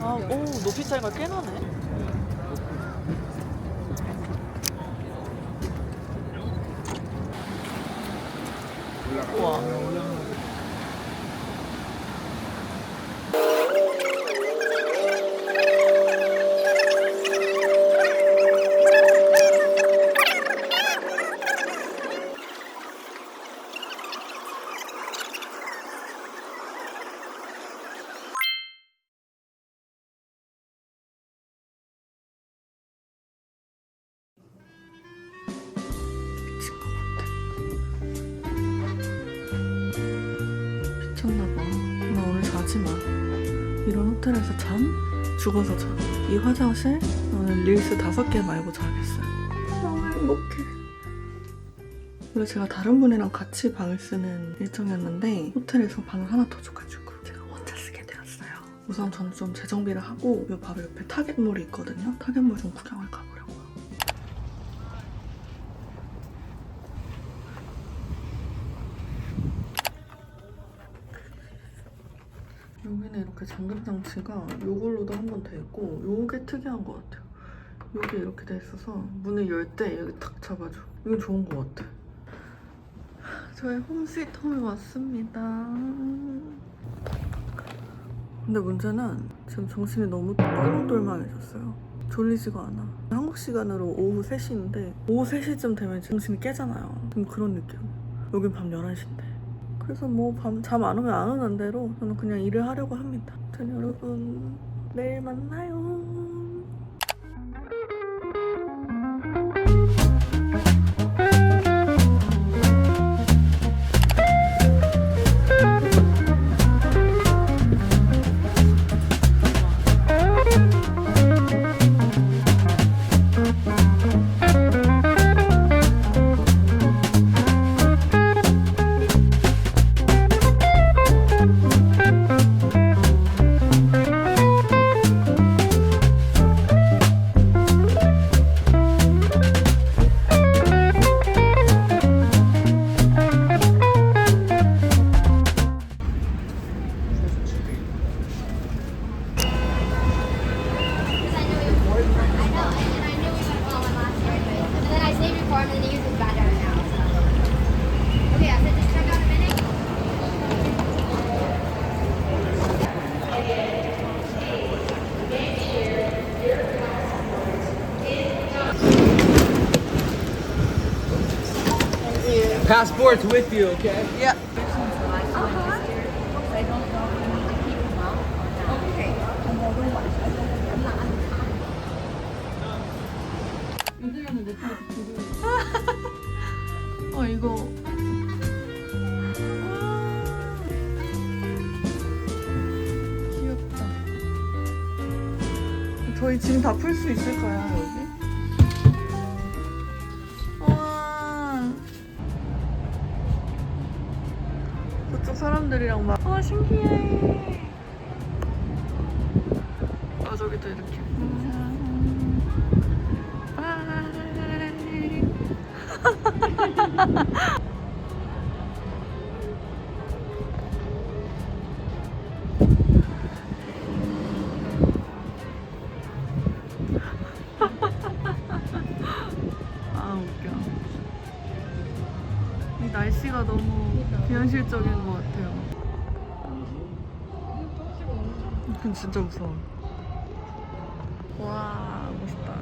아, 오, 높이 차이가 꽤 나네. 우와. 미쳤나봐. 나 오늘 자지 마. 이런 호텔에서 잠? 죽어서 자. 이 화장실? 나는 릴스 5개 말고 자겠어요. 너무 행복해. 원래 제가 다른 분이랑 같이 방을 쓰는 일정이었는데 호텔에서 방을 하나 더 줘가지고 제가 혼자 쓰게 되었어요. 우선 저는 좀 재정비를 하고 이 바로 옆에 타겟몰이 있거든요. 타겟몰 좀 구경을 가보려고요. 여기는 이렇게 잠금 장치가 이걸로도 한 번 돼 있고 요게 특이한 것 같아요. 여기 이렇게 돼 있어서 문을 열 때 여기 탁 잡아줘. 이건 좋은 것 같아. 저의 홈스위트홈에 왔습니다. 근데 문제는 지금 정신이 너무 똘망똘망해졌어요. 졸리지가 않아. 한국 시간으로 오후 3시인데 오후 3시쯤 되면 정신이 깨잖아요. 좀 그런 느낌. 여긴 밤 11시인데. 그래서 뭐 밤 잠 안 오면 안 오는 대로 저는 그냥 일을 하려고 합니다. 아무튼 여러분 내일 만나요. Passport's with you, okay? Yeah. 요즘에는 넷플릭스 이거 귀엽다. 저희 짐 다 풀 수 있을까요, 여기? 와. 저쪽 사람들이랑 막 신기해. 저기도 이렇게 아 웃겨. 이 날씨가 너무 비현실적인 것 같아요. 이건 진짜 무서워. 와 멋있다.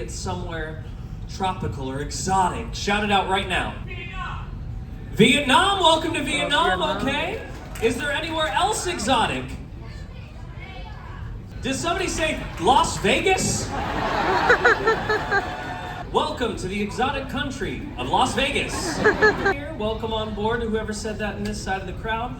it's somewhere tropical or exotic. Shout it out right now. Vietnam, welcome to Vietnam, okay? Is there anywhere else exotic? Did somebody say Las Vegas? Welcome to the exotic country of Las Vegas. Here, welcome on board to whoever said that in this side of the crowd.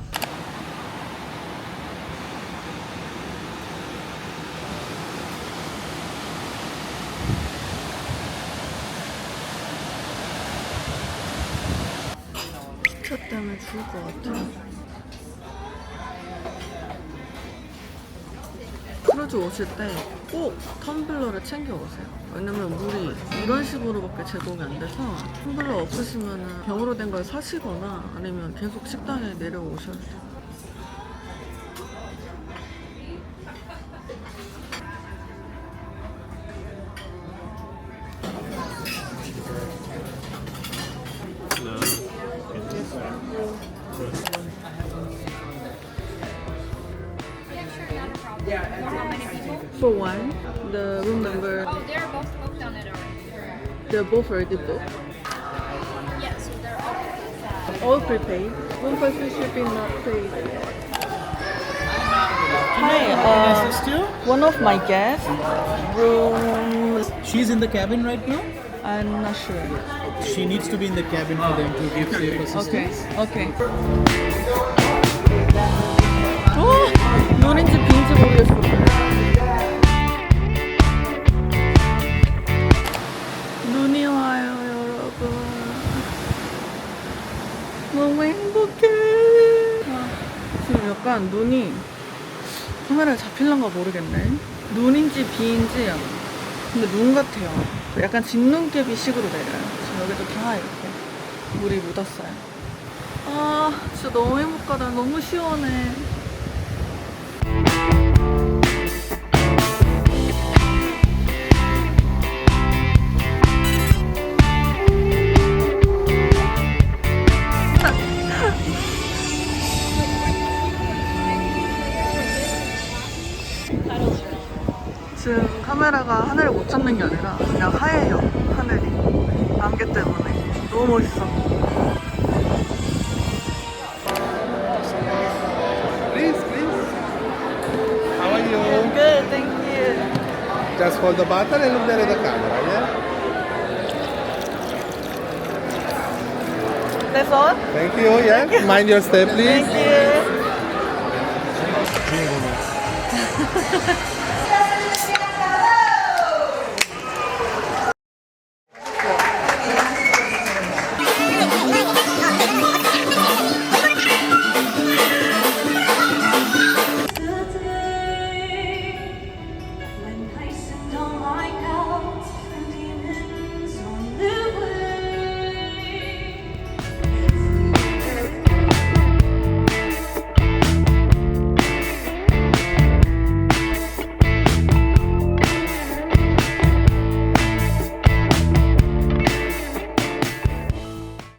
시차 때문에 죽을 것 같아요. 크루즈 오실 때 꼭 텀블러를 챙겨 오세요. 왜냐면 물이 이런 식으로밖에 제공이 안 돼서 텀블러 없으시면 병으로 된 걸 사시거나 아니면 계속 식당에 내려오셔야 돼요. How many people? For one, the room number, Oh, they're both booked on it already. they're both already booked. Yeah, so they're all All prepaid. Room for free shipping not paid. Hi, Assist you? one of my guests, room, She's in the cabin right now. I'm not sure. She needs to be in the cabin for them to give safe Okay, assistance. okay. 눈인지 빈지 모르겠어. 눈이 와요, 여러분. 너무 행복해. 지금 약간 눈이 카메라에 잡힐란가 모르겠네. 눈인지 비인지 근데 눈 같아요. 약간 진눈깨비 식으로 내려요. 지금 여기도 다 이렇게 물이 묻었어요. 아, 진짜 너무 행복하다. 너무 시원해. 지금 카메라가 하늘을 못 찾는 게 아니라 그냥 하얘요. 하늘이 안개 때문에 너무 멋있어. Please. How are you? Good, thank you. Just hold the button and look there at the camera, yeah? That's all? Thank you, yeah? Mind your step, please. Thank you.